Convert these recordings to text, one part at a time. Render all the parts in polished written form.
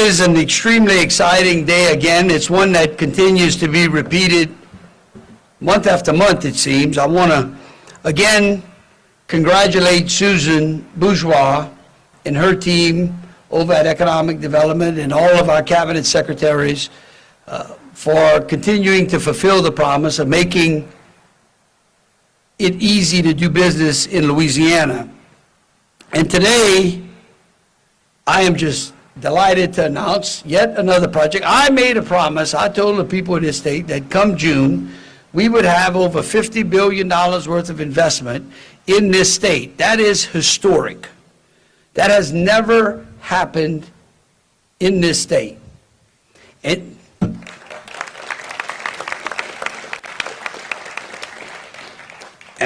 is an extremely exciting day again. It's one that continues to be repeated month after month, it seems. I want to, again, congratulate Susan Bourgeois and her team over at Economic Development and all of our cabinet secretaries for continuing to fulfill the promise of making it easy to do business in Louisiana. And today, I am just delighted to announce yet another project. I made a promise. I told the people of this state that come June, we would have over $50 billion worth of investment in this state. That is historic. That has never happened in this state. And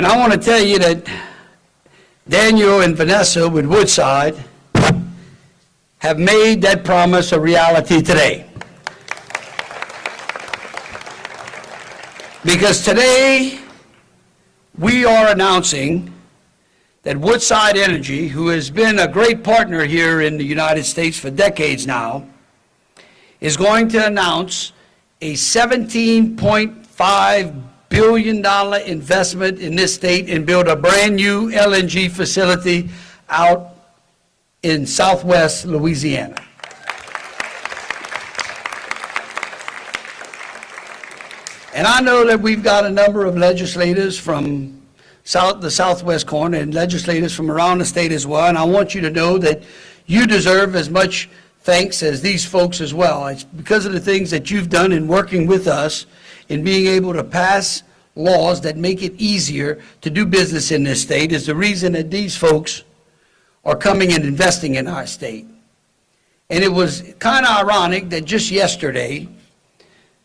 I want to tell you that Daniel and Vanessa with Woodside have made that promise a reality today. Because today, we are announcing that Woodside Energy, who has been a great partner here in the United States for decades now, is going to announce a $17.5 billion investment in this state and build a brand new LNG facility out in southwest Louisiana. And I know that we've got a number of legislators from the southwest corner and legislators from around the state as well, and I want you to know that you deserve as much thanks as these folks as well. It's because of the things that you've done in working with us in being able to pass laws that make it easier to do business in this state is the reason that these folks are coming and investing in our state. And it was kind of ironic that just yesterday,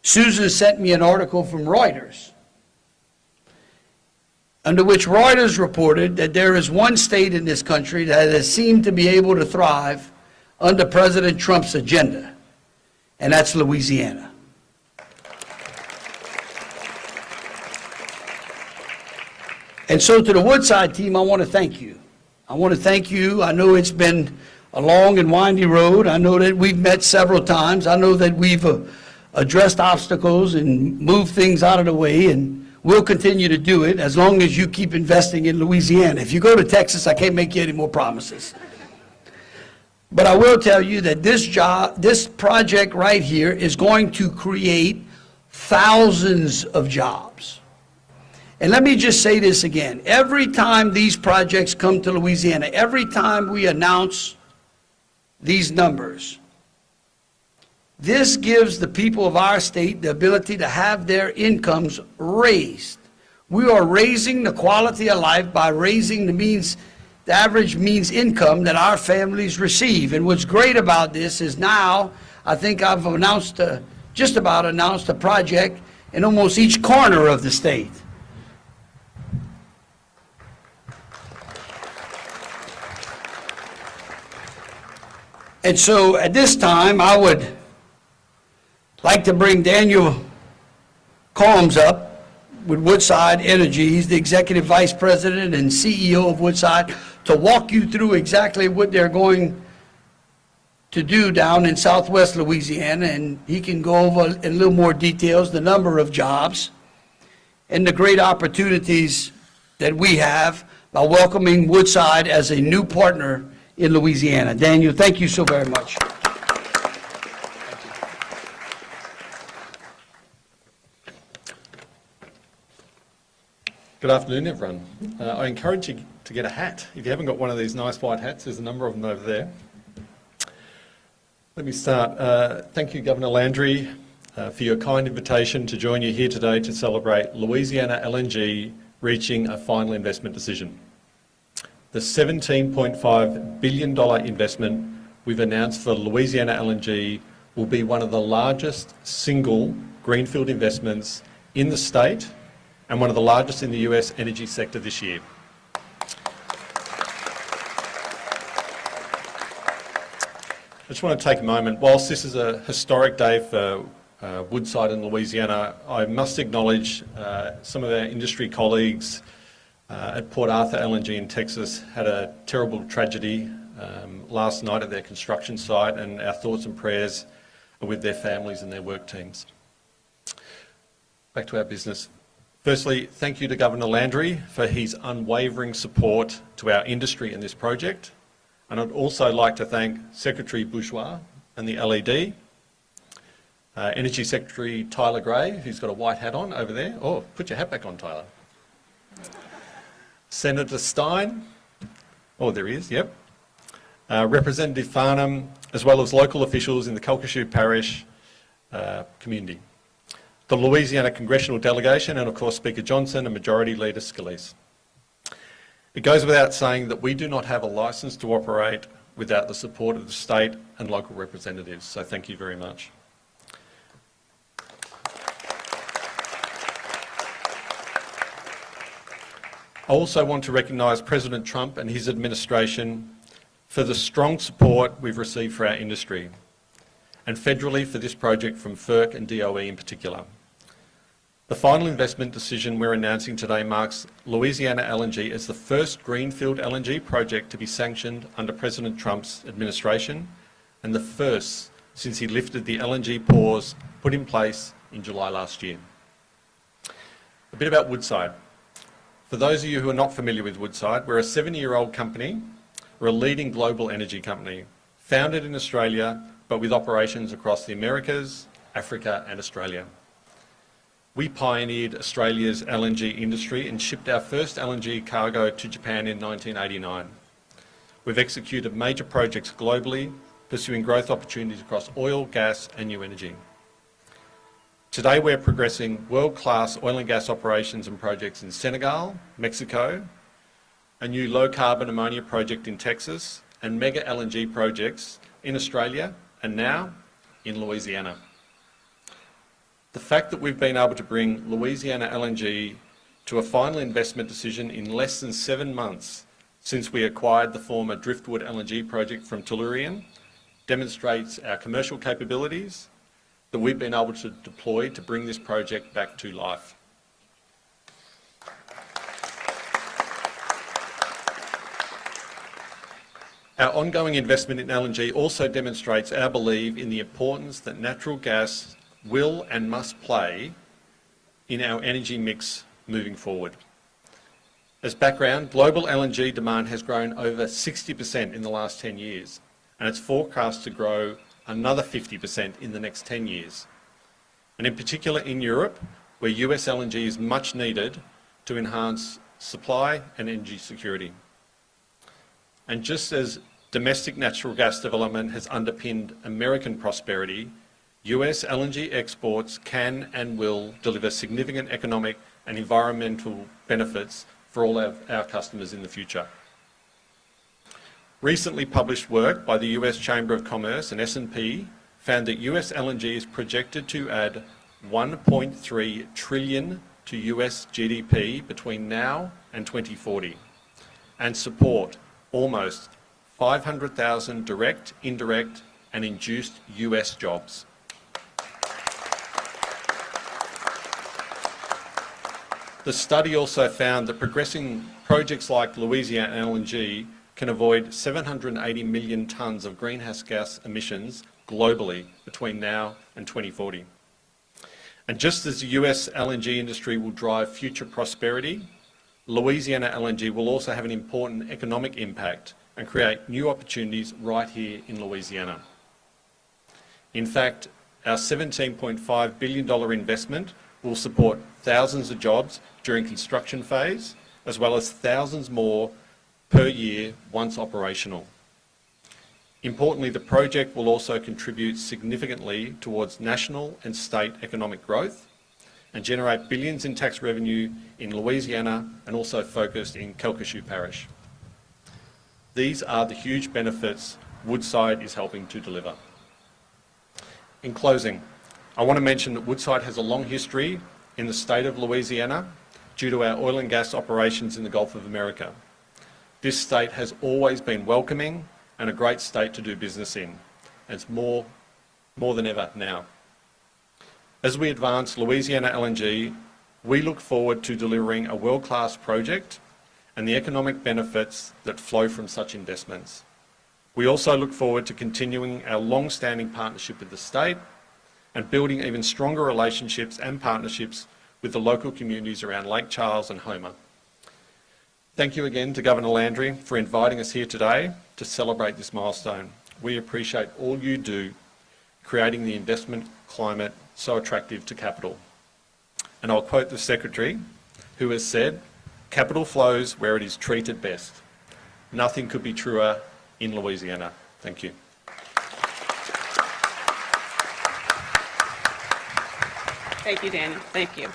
Susan sent me an article from Reuters, under which Reuters reported that there is one state in this country that has seemed to be able to thrive under President Trump's agenda, and that's Louisiana. And so to the Woodside team, I want to thank you. I want to thank you. I know it's been a long and windy road. I know that we've met several times. I know that we've addressed obstacles and moved things out of the way, and we'll continue to do it as long as you keep investing in Louisiana. If you go to Texas, I can't make you any more promises. But I will tell you that this project right here is going to create thousands of jobs. And let me just say this again. Every time these projects come to Louisiana, every time we announce these numbers, this gives the people of our state the ability to have their incomes raised. We are raising the quality of life by raising the average means income that our families receive. And what's great about this is now, I think I've just about announced a project in almost each corner of the state. And so at this time, I would like to bring Daniel Combs up with Woodside Energy. He's the Executive Vice President and CEO of Woodside, to walk you through exactly what they're going to do down in southwest Louisiana, and he can go over in a little more details the number of jobs and the great opportunities that we have by welcoming Woodside as a new partner in Louisiana. Daniel, thank you so very much. Good afternoon, everyone. I encourage you to get a hat. If you haven't got one of these nice white hats, there's a number of them over there. Let me start. Thank you, Governor Landry, for your kind invitation to join you here today to celebrate Louisiana LNG reaching a final investment decision. The $17.5 billion investment we've announced for Louisiana LNG will be one of the largest single greenfield investments in the state and one of the largest in the US energy sector this year. I just want to take a moment. Whilst this is a historic day for Woodside and Louisiana, I must acknowledge some of our industry colleagues at Port Arthur LNG in Texas had a terrible tragedy last night at their construction site, and our thoughts and prayers are with their families and their work teams. Back to our business. Firstly, thank you to Governor Landry for his unwavering support to our industry in this project. And I'd also like to thank Secretary Bourgeois and the LED, Energy Secretary Tyler Gray, who's got a white hat on over there. Oh, put your hat back on, Tyler. Senator Stein. Oh, there he is, yep. Representative Farnham, as well as local officials in the Calcasieu Parish community. The Louisiana Congressional Delegation, and of course Speaker Johnson and Majority Leader Scalise. It goes without saying that we do not have a licence to operate without the support of the state and local representatives, so thank you very much. I also want to recognise President Trump and his administration for the strong support we've received for our industry, and federally for this project from FERC and DOE in particular. The final investment decision we're announcing today marks Louisiana LNG as the first greenfield LNG project to be sanctioned under President Trump's administration, and the first since he lifted the LNG pause put in place in July last year. A bit about Woodside. For those of you who are not familiar with Woodside, we're a 70-year-old company. We're a leading global energy company, founded in Australia, but with operations across the Americas, Africa and Australia. We pioneered Australia's LNG industry and shipped our first LNG cargo to Japan in 1989. We've executed major projects globally, pursuing growth opportunities across oil, gas and new energy. Today we're progressing world-class oil and gas operations and projects in Senegal, Mexico, a new low-carbon ammonia project in Texas, and mega LNG projects in Australia and now in Louisiana. The fact that we've been able to bring Louisiana LNG to a final investment decision in less than 7 months since we acquired the former Driftwood LNG project from Tellurian demonstrates our commercial capabilities that we've been able to deploy to bring this project back to life. Our ongoing investment in LNG also demonstrates our belief in the importance that natural gas will and must play in our energy mix moving forward. As background, global LNG demand has grown over 60% in the last 10 years, and it's forecast to grow another 50% in the next 10 years. And in particular in Europe, where US LNG is much needed to enhance supply and energy security. And just as domestic natural gas development has underpinned American prosperity, US LNG exports can and will deliver significant economic and environmental benefits for all of our customers in the future. Recently published work by the US Chamber of Commerce and S&P found that US LNG is projected to add 1.3 trillion to US GDP between now and 2040 and support almost 500,000 direct, indirect and induced US jobs. The study also found that progressing projects like Louisiana LNG can avoid 780 million tonnes of greenhouse gas emissions globally between now and 2040. And just as the US LNG industry will drive future prosperity, Louisiana LNG will also have an important economic impact and create new opportunities right here in Louisiana. In fact, our $17.5 billion investment will support thousands of jobs during construction phase, as well as thousands more per year once operational. Importantly, the project will also contribute significantly towards national and state economic growth and generate billions in tax revenue in Louisiana and also focused in Calcasieu Parish. These are the huge benefits Woodside is helping to deliver. In closing, I want to mention that Woodside has a long history in the state of Louisiana due to our oil and gas operations in the Gulf of America. This state has always been welcoming and a great state to do business in, and it's more than ever now. As we advance Louisiana LNG, we look forward to delivering a world-class project and the economic benefits that flow from such investments. We also look forward to continuing our long-standing partnership with the state and building even stronger relationships and partnerships with the local communities around Lake Charles and Homer. Thank you again to Governor Landry for inviting us here today to celebrate this milestone. We appreciate all you do creating the investment climate so attractive to capital. And I'll quote the Secretary, who has said, "Capital flows where it is treated best." Nothing could be truer in Louisiana. Thank you. Thank you, Daniel. Thank you.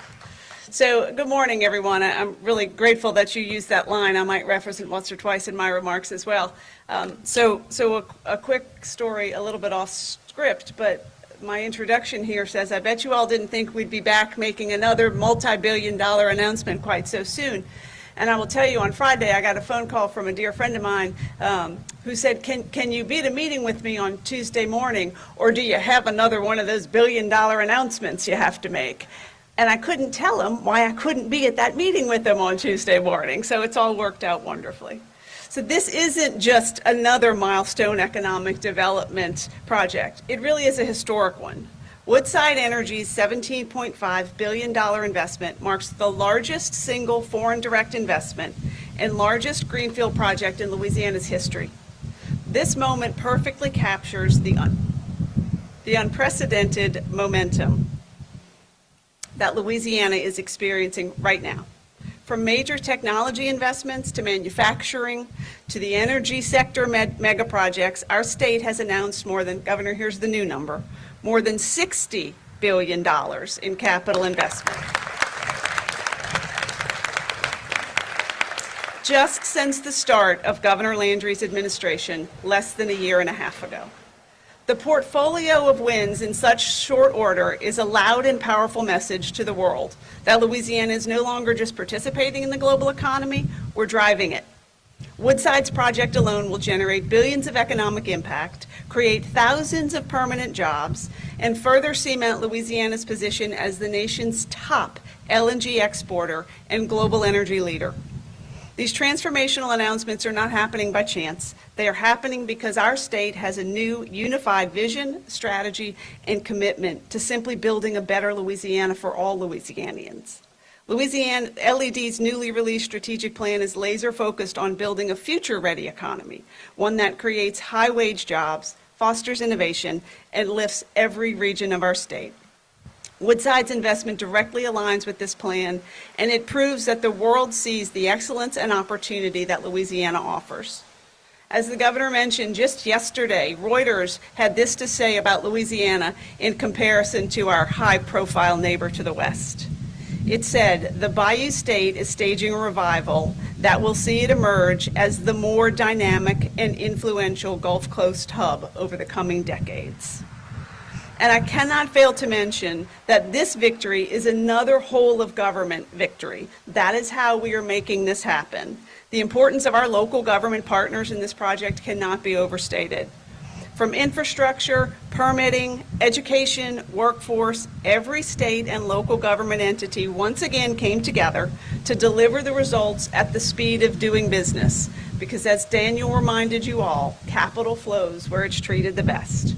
So, good morning, everyone. I'm really grateful that you used that line. I might reference it once or twice in my remarks as well. So a quick story, a little bit off script, but my introduction here says, I bet you all didn't think we'd be back making another multi-billion-dollar announcement quite so soon. And I will tell you, on Friday, I got a phone call from a dear friend of mine who said, can you be at a meeting with me on Tuesday morning, or do you have another one of those billion-dollar announcements you have to make? And I couldn't tell him why I couldn't be at that meeting with him on Tuesday morning, so it's all worked out wonderfully. So this isn't just another milestone economic development project. It really is a historic one. Woodside Energy's $17.5 billion investment marks the largest single foreign direct investment and largest greenfield project in Louisiana's history. This moment perfectly captures the unprecedented momentum that Louisiana is experiencing right now. From major technology investments to manufacturing to the energy sector mega projects, our state has announced more than, Governor, here's the new number, more than $60 billion in capital investment. Just since the start of Governor Landry's administration less than a year and a half ago. The portfolio of wins in such short order is a loud and powerful message to the world that Louisiana is no longer just participating in the global economy, we're driving it. Woodside's project alone will generate billions of economic impact, create thousands of permanent jobs, and further cement Louisiana's position as the nation's top LNG exporter and global energy leader. These transformational announcements are not happening by chance. They are happening because our state has a new unified vision, strategy, and commitment to simply building a better Louisiana for all Louisianians. Louisiana LED's newly released strategic plan is laser focused on building a future-ready economy, one that creates high-wage jobs, fosters innovation, and lifts every region of our state. Woodside's investment directly aligns with this plan, and it proves that the world sees the excellence and opportunity that Louisiana offers. As the governor mentioned just yesterday, Reuters had this to say about Louisiana in comparison to our high-profile neighbor to the west. It said, the Bayou State is staging a revival that will see it emerge as the more dynamic and influential Gulf Coast hub over the coming decades. And I cannot fail to mention that this victory is another whole of government victory. That is how we are making this happen. The importance of our local government partners in this project cannot be overstated. From infrastructure, permitting, education, workforce, every state and local government entity once again came together to deliver the results at the speed of doing business. Because as Daniel reminded you all, capital flows where it's treated the best.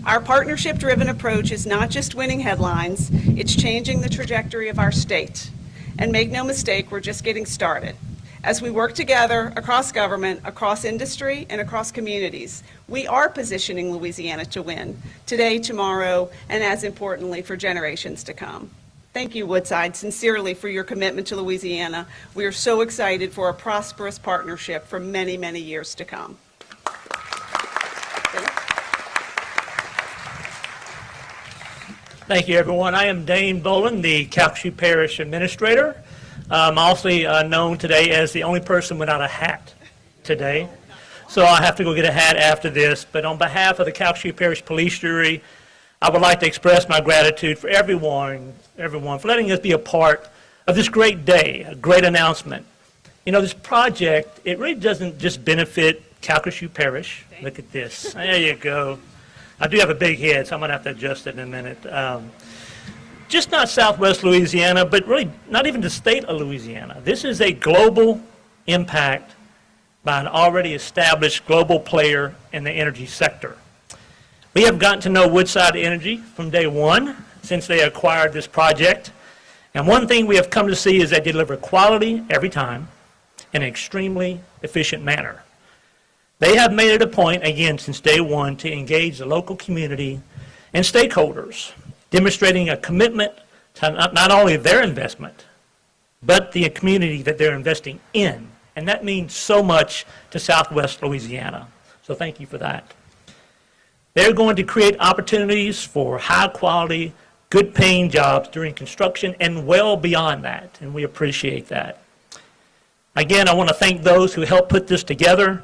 Our partnership-driven approach is not just winning headlines, it's changing the trajectory of our state. And make no mistake, we're just getting started. As we work together across government, across industry, and across communities, we are positioning Louisiana to win, today, tomorrow, and as importantly, for generations to come. Thank you, Woodside, sincerely for your commitment to Louisiana. We are so excited for a prosperous partnership for many, many years to come. Thank you, everyone. I am Dane Boland, the Calcasieu Parish Administrator. I'm also known today as the only person without a hat today. So I have to go get a hat after this. But on behalf of the Calcasieu Parish Police Jury, I would like to express my gratitude for everyone for letting us be a part of this great day, a great announcement. You know, this project, it really doesn't just benefit Calcasieu Parish. Look at this. There you go. I do have a big head, so I'm going to have to adjust it in a minute. Just not Southwest Louisiana, but really not even the state of Louisiana. This is a global impact by an already established global player in the energy sector. We have gotten to know Woodside Energy from day one since they acquired this project. And one thing we have come to see is they deliver quality every time in an extremely efficient manner. They have made it a point, again, since day one, to engage the local community and stakeholders, demonstrating a commitment to not only their investment, but the community that they're investing in. And that means so much to Southwest Louisiana. So thank you for that. They're going to create opportunities for high-quality, good-paying jobs during construction and well beyond that, and we appreciate that. Again, I want to thank those who helped put this together,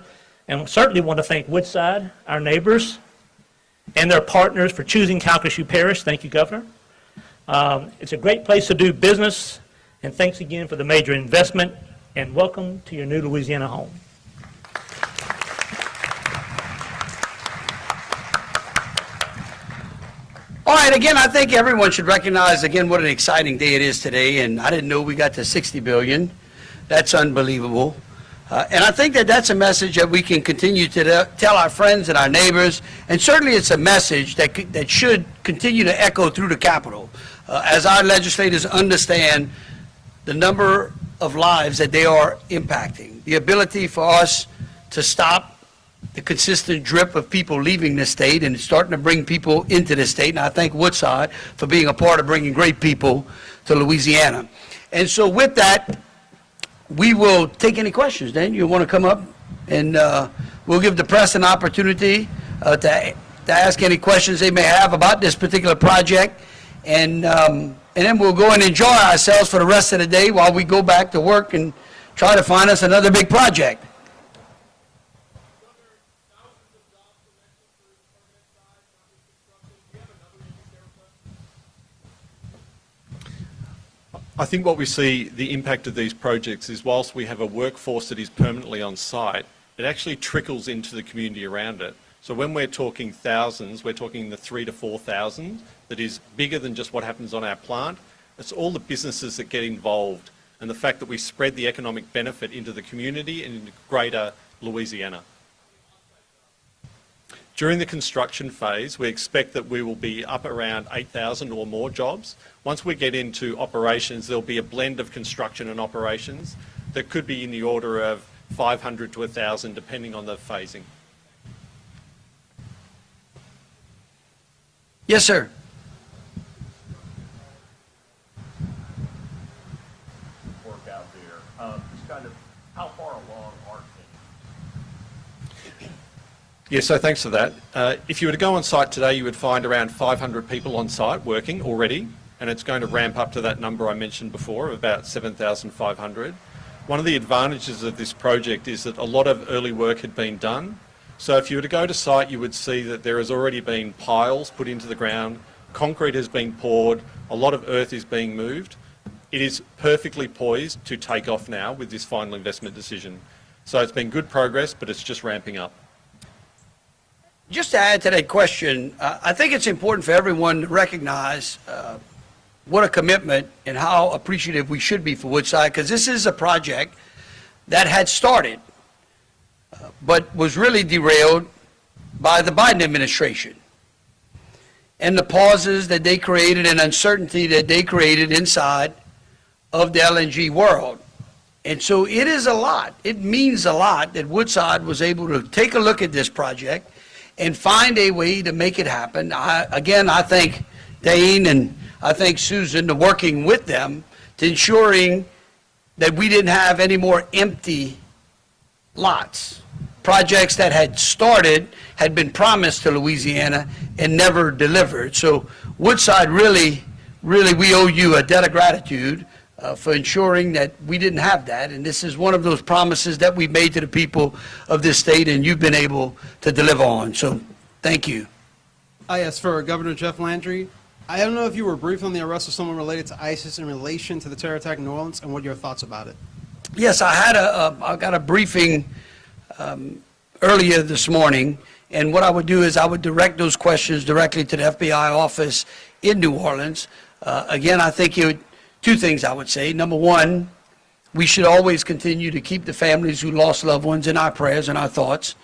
and certainly want to thank Woodside, our neighbors, and their partners for choosing Calcasieu Parish. Thank you, Governor. It's a great place to do business, and thanks again for the major investment, and welcome to your new Louisiana home. All right, again, I think everyone should recognize, again, what an exciting day it is today, and I didn't know we got to $60 billion. That's unbelievable. And I think that that's a message that we can continue to tell our friends and our neighbors, and certainly it's a message that should continue to echo through the Capitol as our legislators understand the number of lives that they are impacting, the ability for us to stop the consistent drip of people leaving the state and starting to bring people into the state. And I thank Woodside for being a part of bringing great people to Louisiana. And so with that, we will take any questions. Dan, you want to come up? And we'll give the press an opportunity to ask any questions they may have about this particular project. And then we'll go and enjoy ourselves for the rest of the day while we go back to work and try to find us another big project. I think what we see the impact of these projects is whilst we have a workforce that is permanently on site, it actually trickles into the community around it. So when we're talking thousands, we're talking the 3,000 to 4,000 that is bigger than just what happens on our plant. It's all the businesses that get involved and the fact that we spread the economic benefit into the community and into greater Louisiana. During the construction phase, we expect that we will be up around 8,000 or more jobs. Once we get into operations, there'll be a blend of construction and operations that could be in the order of 500 to 1,000, depending on the phasing. Yes, sir. Work out there. Just kind of how far along are things? Yeah, so thanks for that. If you were to go on site today, you would find around 500 people on site working already, and it's going to ramp up to that number I mentioned before of about 7,500. One of the advantages of this project is that a lot of early work had been done. So if you were to go to site, you would see that there has already been piles put into the ground, concrete has been poured, a lot of earth is being moved. It is perfectly poised to take off now with this final investment decision. So it's been good progress, but it's just ramping up. Just to add to that question, I think it's important for everyone to recognize what a commitment and how appreciative we should be for Woodside, because this is a project that had started, but was really derailed by the Biden administration and the pauses that they created and uncertainty that they created inside of the LNG world. And so it is a lot. It means a lot that Woodside was able to take a look at this project and find a way to make it happen. I thank Dane and I thank Susan to working with them to ensuring that we didn't have any more empty lots. Projects that had started, had been promised to Louisiana and never delivered. So Woodside really, we owe you a debt of gratitude for ensuring that we didn't have that. And this is one of those promises that we made to the people of this state, and you've been able to deliver on. So thank you. Yes, for Governor Jeff Landry. I don't know if you were briefed on the arrest of someone related to ISIS in relation to the terror attack in New Orleans, and what are your thoughts about it? Yes, I got a briefing earlier this morning, and what I would do is I would direct those questions directly to the FBI office in New Orleans. Again, I think two things I would say. Number one, we should always continue to keep the families who lost loved ones in our prayers and our thoughts.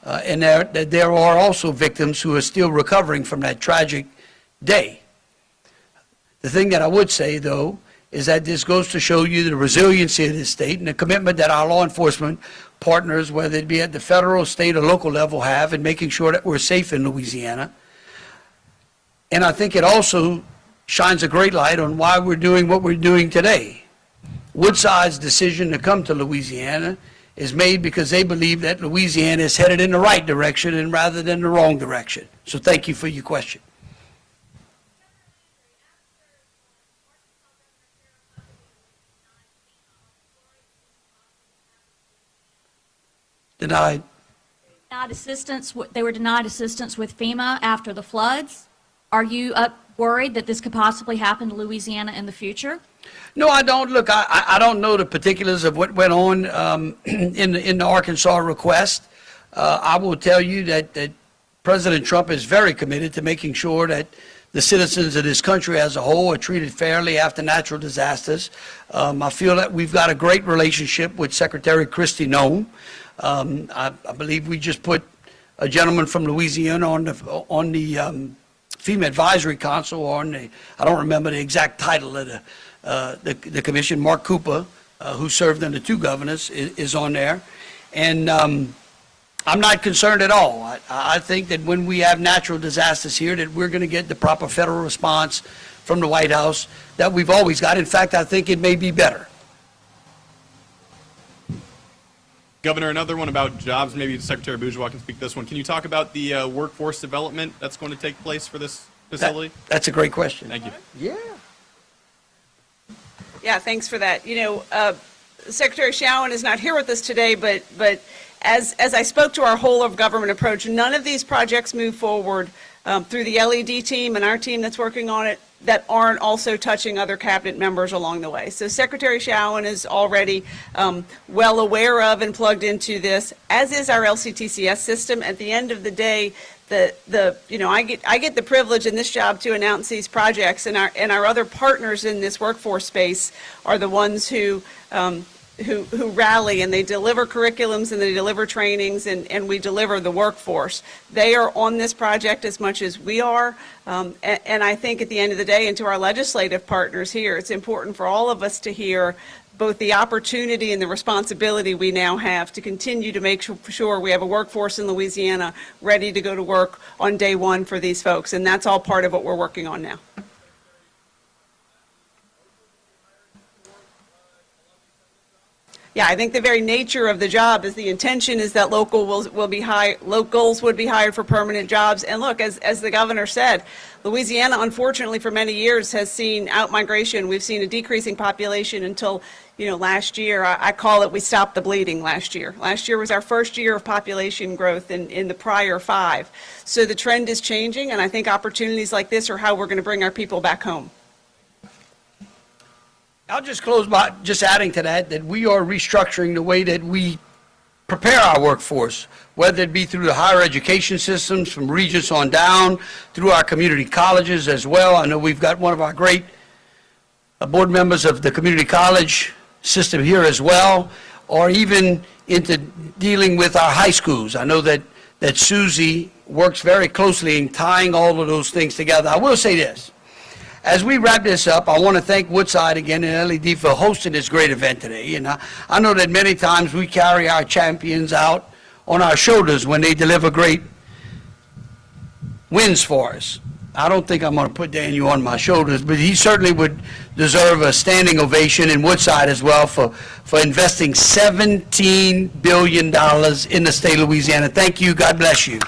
And there are also victims who are still recovering from that tragic day. The thing that I would say, though, is that this goes to show you the resiliency of this state and the commitment that our law enforcement partners, whether it be at the federal, state, or local level, have in making sure that we're safe in Louisiana. And I think it also shines a great light on why we're doing what we're doing today. Woodside's decision to come to Louisiana is made because they believe that Louisiana is headed in the right direction and rather than the wrong direction. So thank you for your question. Denied. Denied assistance, they were denied assistance with FEMA after the floods. Are you worried that this could possibly happen to Louisiana in the future? No, I don't. Look, I don't know the particulars of what went on in the Arkansas request. I will tell you that President Trump is very committed to making sure that the citizens of this country as a whole are treated fairly after natural disasters. I feel that we've got a great relationship with Secretary Kristi Noem. I believe we just put a gentleman from Louisiana on the FEMA Advisory Council, or on the, I don't remember the exact title of the commission. Mark Cooper, who served under two governors, is on there. And I'm not concerned at all. I think that when we have natural disasters here, that we're going to get the proper federal response from the White House that we've always got. In fact, I think it may be better. Governor, another one about jobs. Maybe Secretary Bourgeois can speak to this one. Can you talk about the workforce development that's going to take place for this facility? That's a great question. Thank you. Yeah. Yeah, thanks for that. You know, Secretary Showen is not here with us today, but as I spoke to our whole of government approach, none of these projects move forward through the LED team and our team that's working on it that aren't also touching other cabinet members along the way. So Secretary Showen is already well aware of and plugged into this, as is our LCTCS system. At the end of the day, I get the privilege in this job to announce these projects, and our other partners in this workforce space are the ones who rally, and they deliver curriculums and they deliver trainings, and we deliver the workforce. They are on this project as much as we are, and I think at the end of the day, and to our legislative partners here, it's important for all of us to hear both the opportunity and the responsibility we now have to continue to make sure we have a workforce in Louisiana ready to go to work on day one for these folks, and that's all part of what we're working on now. Yeah, I think the very nature of the job is the intention is that locals would be hired for permanent jobs. And look, as the governor said, Louisiana, unfortunately, for many years has seen outmigration. We've seen a decreasing population until, last year. I call it we stopped the bleeding last year. Last year was our first year of population growth in the prior 5. So the trend is changing, and I think opportunities like this are how we're going to bring our people back home. I'll just close by just adding to that we are restructuring the way that we prepare our workforce, whether it be through the higher education systems from Regents on down, through our community colleges as well. I know we've got one of our great board members of the community college system here as well, or even into dealing with our high schools. I know that Susie works very closely in tying all of those things together. I will say this. As we wrap this up, I want to thank Woodside again and LED for hosting this great event today. And I know that many times we carry our champions out on our shoulders when they deliver great wins for us. I don't think I'm going to put Daniel on my shoulders, but he certainly would deserve a standing ovation, in Woodside as well, for investing $17 billion in the state of Louisiana. Thank you. God bless you.